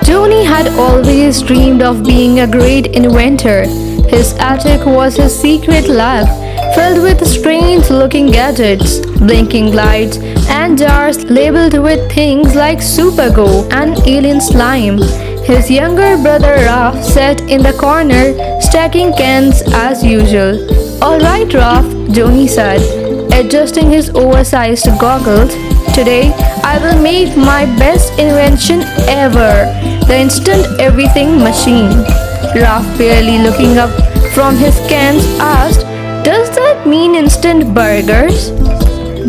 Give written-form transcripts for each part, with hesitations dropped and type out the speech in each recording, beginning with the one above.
Joney had always dreamed of being a great inventor. His attic was his secret lab, filled with strange looking gadgets, blinking lights, and jars labeled with things like super glue and alien slime. His younger brother Raf sat in the corner, stacking cans as usual. "Alright, Raf," Joney said, adjusting his oversized goggles. "Today, I will make my best invention ever, the instant everything machine." Raf, barely looking up from his cans, asked, "Does that mean instant burgers?"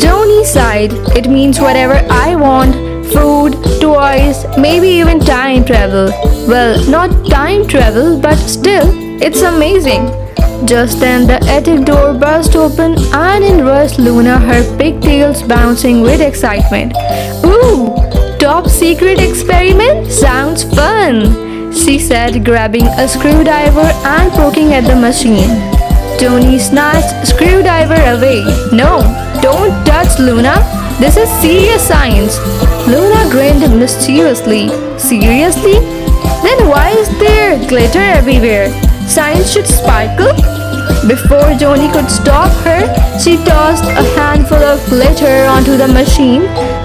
Joney sighed. "It means whatever I want. Food, toys, maybe even time travel." "Well, not time travel, but still, it's amazing." Just then the attic door burst open and in rushed Luna, her pigtails bouncing with excitement. "Ooh, top secret experiment? Sounds fun," she said, grabbing a screwdriver and poking at the machine. Joney snatched screwdriver away. "No, don't touch, Luna. This is serious science." Luna grinned mischievously. "Seriously? Then why is there glitter everywhere? Science should sparkle." Before Joney could stop her, she tossed a handful of glitter onto the machine.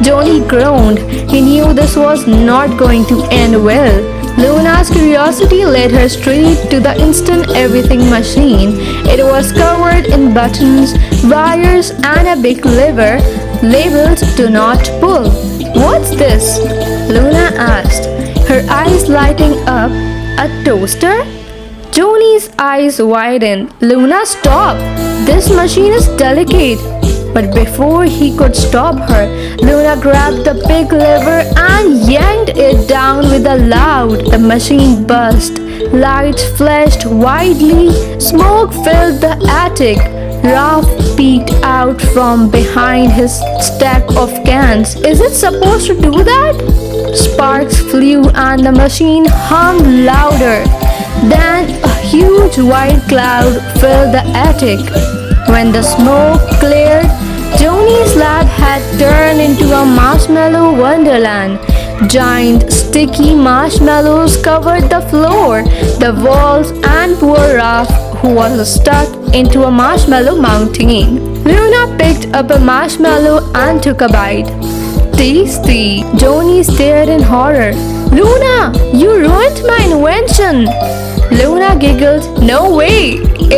Joney groaned. He knew this was not going to end well. Luna's curiosity led her straight to the instant everything machine. It was covered in buttons, wires, and a big lever labeled "Do Not Pull." "What's this?" Luna asked, her eyes lighting up. "A toaster?" Joney's eyes widened. "Luna, stop! This machine is delicate." But before he could stop her, Luna grabbed the big lever and yanked it down with a loud. The machine burst. Lights flashed widely. Smoke filled the attic. Ralph peeked out from behind his stack of cans. "Is it supposed to do that?" Sparks flew and the machine hummed louder. Then a huge white cloud filled the attic. When the smoke cleared, Joney's lab had turned into a marshmallow wonderland. Giant sticky marshmallows covered the floor, the walls, and poor Ralph, who was stuck into a marshmallow mountain. Luna picked up a marshmallow and took a bite. "Tasty!" Joney stared in horror. "Luna, you ruined my invention!" Luna giggled. "No way!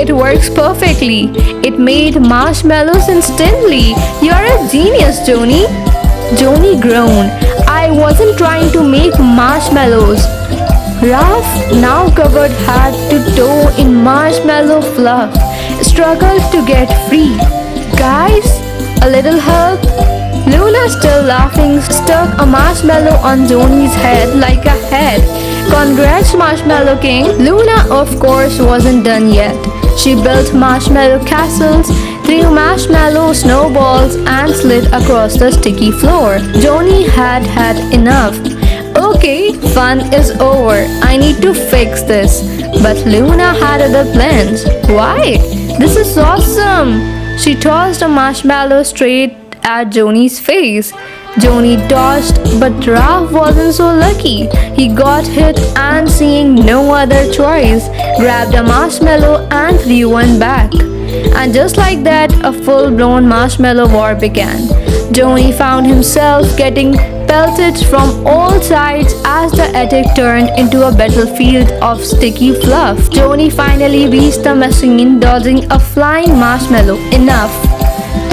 It works perfectly. It made marshmallows instantly. You're a genius, Joney." Joney groaned. "I wasn't trying to make marshmallows." Ralph, now covered head to toe in marshmallow fluff, struggled to get free. "Guys, a little help?" Luna, still laughing, stuck a marshmallow on Joney's head like a head. "Congrats, Marshmallow King." Luna, of course, wasn't done yet. She built marshmallow castles, threw marshmallow snowballs, and slid across the sticky floor. Joney had had enough. "Okay, fun is over. I need to fix this." But Luna had other plans. "Why? This is awesome!" She tossed a marshmallow straight at Joney's face. Joney dodged, but Ralph wasn't so lucky. He got hit and, seeing no other choice, grabbed a marshmallow and threw one back. And just like that, a full-blown marshmallow war began. Joney found himself getting pelted from all sides as the attic turned into a battlefield of sticky fluff. Joney finally reached the machine, dodging a flying marshmallow. "Enough!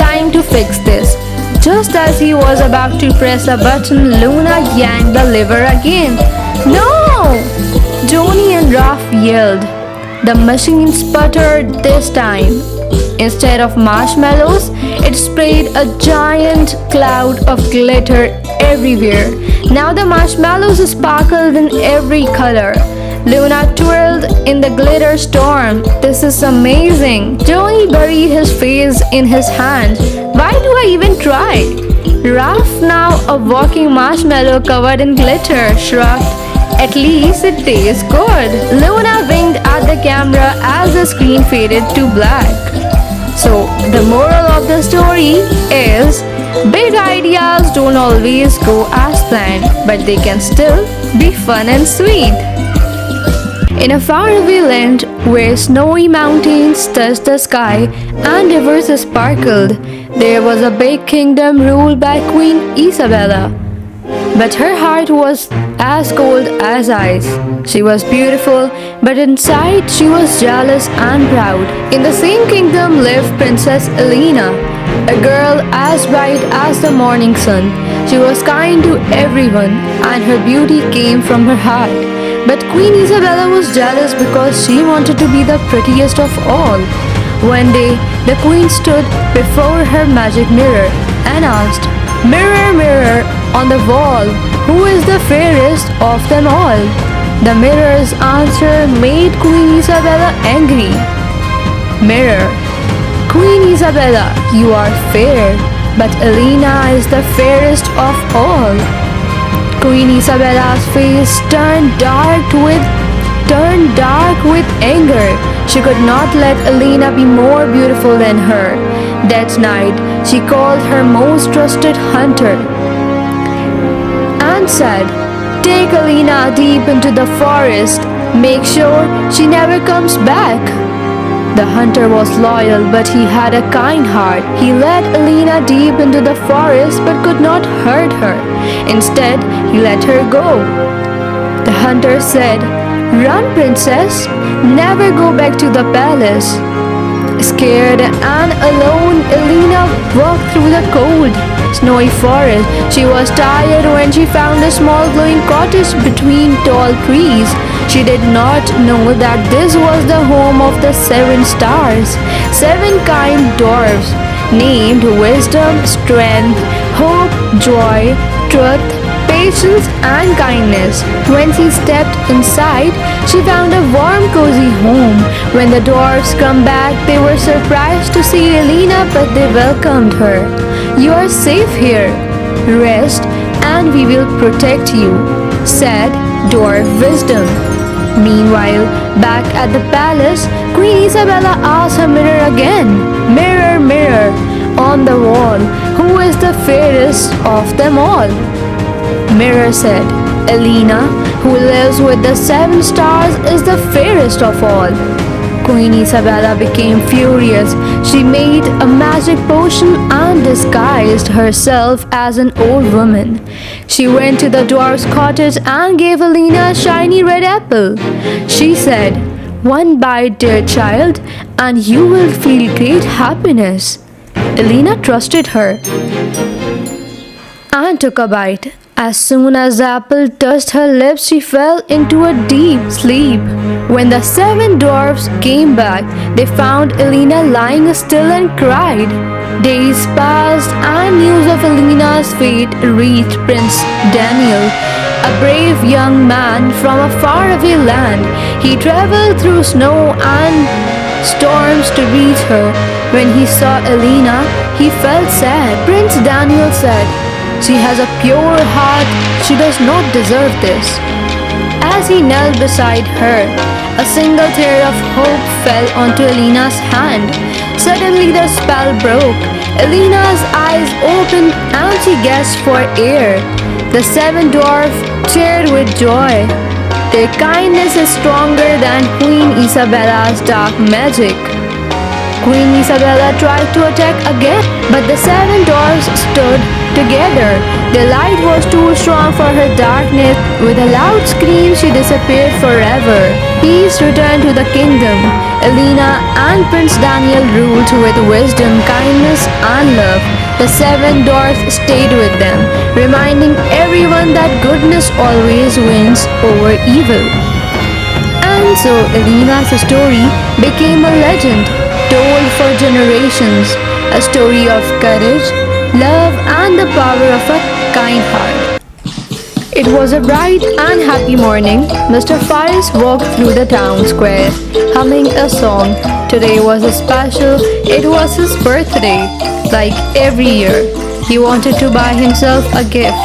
Time to fix this." Just as he was about to press a button, Luna yanked the lever again. "No!" Joney and Ralph yelled. The machine sputtered this time. Instead of marshmallows, it sprayed a giant cloud of glitter everywhere. Now the marshmallows sparkled in every color. Luna twirled in the glitter storm. "This is amazing." Joney buried his face in his hands. "Why do I even try?" Ralph, now a walking marshmallow covered in glitter, shrugged. "At least it tastes good." Luna winked at the camera as the screen faded to black. So, the moral of the story is, Big ideas don't always go as planned, but they can still be fun and sweet. In a faraway land where snowy mountains touched the sky and rivers sparkled, there was a big kingdom ruled by Queen Isabella. But her heart was as cold as ice. She was beautiful, but inside she was jealous and proud. In the same kingdom lived Princess Elena, a girl as bright as the morning sun. She was kind to everyone, and her beauty came from her heart. But Queen Isabella was jealous because she wanted to be the prettiest of all. One day, the queen stood before her magic mirror and asked, "Mirror, mirror on the wall, who is the fairest of them all?" The mirror's answer made Queen Isabella angry. "Mirror, Queen Isabella, you are fair, but Elena is the fairest of all." Queen Isabella's face turned dark with anger. She could not let Elena be more beautiful than her. That night, she called her most trusted hunter and said, "Take Elena deep into the forest. Make sure she never comes back." The hunter was loyal, but he had a kind heart. He led Elena deep into the forest but could not hurt her. Instead, he let her go. The hunter said, "Run, princess. Never go back to the palace." Scared and alone, Elena walked through the cold, snowy forest. She was tired when she found a small glowing cottage between tall trees. She did not know that this was the home of the 7 stars, 7 kind dwarfs named Wisdom, Strength, Hope, Joy, Truth, Patience, and Kindness. When she stepped inside, she found a warm, cozy home. When the dwarfs come back, they were surprised to see Elena, but they welcomed her. "You are safe here. Rest, and we will protect you," said Dwarf Wisdom. Meanwhile, back at the palace, Queen Isabella asked her mirror again, "Mirror, mirror on the wall, who is the fairest of them all?" Mirror said, "Elena, who lives with the 7 stars, is the fairest of all." Queen Isabella became furious. She made a magic potion and disguised herself as an old woman. She went to the dwarf's cottage and gave Elena a shiny red apple. She said, "One bite, dear child, and you will feel great happiness." Elena trusted her and took a bite. As soon as the apple touched her lips, she fell into a deep sleep. When the 7 dwarfs came back, they found Elena lying still and cried. Days passed and news of Elena's fate reached Prince Daniel, a brave young man from a faraway land. He traveled through snow and storms to reach her. When he saw Elena, he felt sad. Prince Daniel said, "She has a pure heart. She does not deserve this." As he knelt beside her, a single tear of hope fell onto Elena's hand. Suddenly the spell broke. Elena's eyes opened and she gasped for air. The 7 dwarfs cheered with joy. Their kindness is stronger than Queen Isabella's dark magic. Queen Isabella tried to attack again, but the 7 dwarfs stood together. The light was too strong for her darkness. With a loud scream, she disappeared forever. Peace returned to the kingdom. Elena and Prince Daniel ruled with wisdom, kindness, and love. The 7 dwarfs stayed with them, reminding everyone that goodness always wins over evil. And so Elena's story became a legend, told for generations, a story of courage, love, and the power of a kind heart. It was a bright and happy morning. Mr. Faris walked through the town square, humming a song. Today was special. It was his birthday. Like every year, he wanted to buy himself a gift.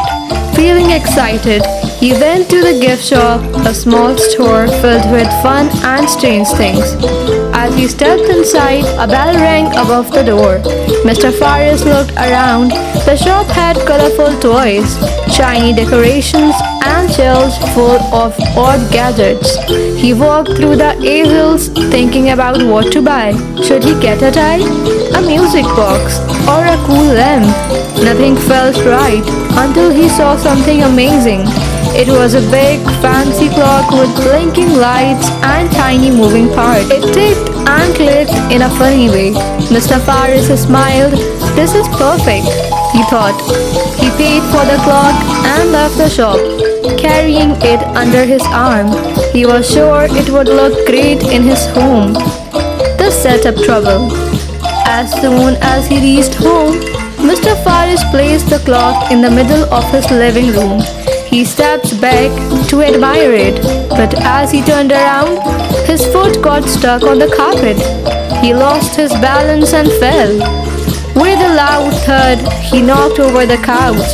Feeling excited, he went to the gift shop, a small store filled with fun and strange things. As he stepped inside, a bell rang above the door. Mr. Faris looked around. The shop had colorful toys, shiny decorations, and shelves full of odd gadgets. He walked through the aisles thinking about what to buy. Should he get a tie, a music box, or a cool lamp? Nothing felt right until he saw something amazing. It was a big, fancy clock with blinking lights and tiny moving parts. It ticked and clicked in a funny way. Mr. Faris smiled. This is perfect, he thought. He paid for the clock and left the shop, carrying it under his arm. He was sure it would look great in his home. This set up trouble. As soon as he reached home, Mr. Faris placed the clock in the middle of his living room. He stepped back to admire it, but as he turned around, his foot got stuck on the carpet. He lost his balance and fell. With a loud thud, he knocked over the couch.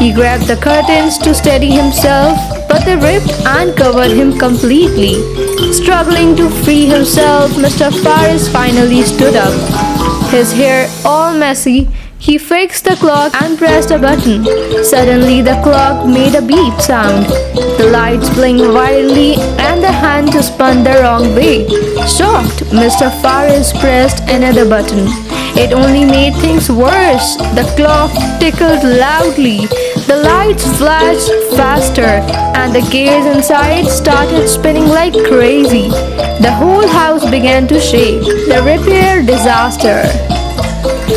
He grabbed the curtains to steady himself, but they ripped and covered him completely. Struggling to free himself, Mr. Faris finally stood up. His hair all messy, he fixed the clock and pressed a button. Suddenly, the clock made a beep sound. The lights blinked wildly and the hand spun the wrong way. Shocked, Mr. Faris pressed another button. It only made things worse. The clock tickled loudly. The lights flashed faster and the gears inside started spinning like crazy. The whole house began to shake. The repair disaster.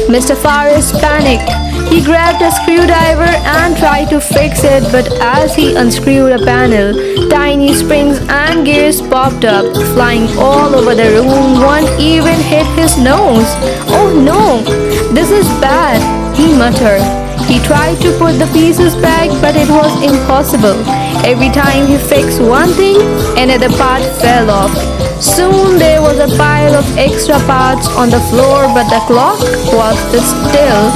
Mr. Faris panicked. He grabbed a screwdriver and tried to fix it, but as he unscrewed a panel, tiny springs and gears popped up, flying all over the room. One even hit his nose. "Oh no, this is bad," he muttered. He tried to put the pieces back, but it was impossible. Every time he fixed one thing, another part fell off. Soon there was a pile of extra parts on the floor, but the clock was still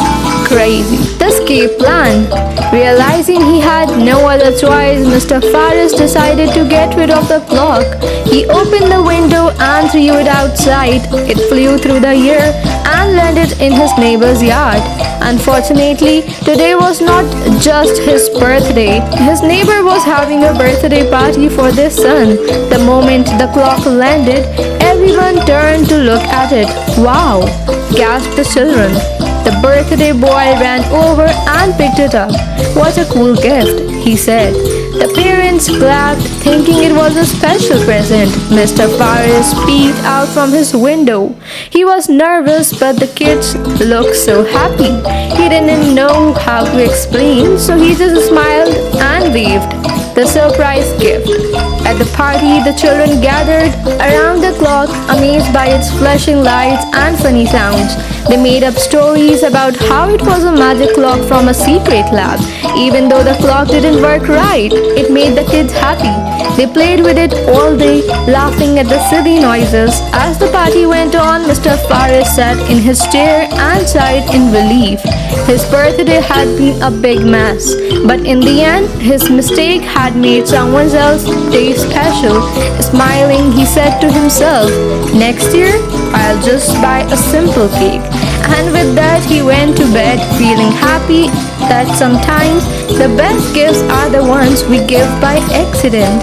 crazy. The escape plan. Realizing he had no other choice, Mr. Faris decided to get rid of the clock. He opened the window and threw it outside. It flew through the air and landed in his neighbor's yard. Unfortunately, today was not just his birthday. His neighbor was having a birthday party for their son. The moment the clock landed, everyone turned to look at it. "Wow!" gasped the children. The birthday boy ran over and picked it up. "What a cool gift," he said. The parents clapped, thinking it was a special present. Mr. Faris peeked out from his window. He was nervous, but the kids looked so happy. He didn't know how to explain, so he just smiled and waved. The surprise gift. At the party, the children gathered around the clock, amazed by its flashing lights and funny sounds. They made up stories about how it was a magic clock from a secret lab. Even though the clock didn't work right, it made the kids happy. They played with it all day, laughing at the silly noises. As the party went on, Mr. Faris sat in his chair and sighed in relief. His birthday had been a big mess, but in the end, his mistake had made someone else's day special. Smiling, he said to himself, "Next year, I'll just buy a simple cake." And with that, he went to bed feeling happy that sometimes the best gifts are the ones we give by accident.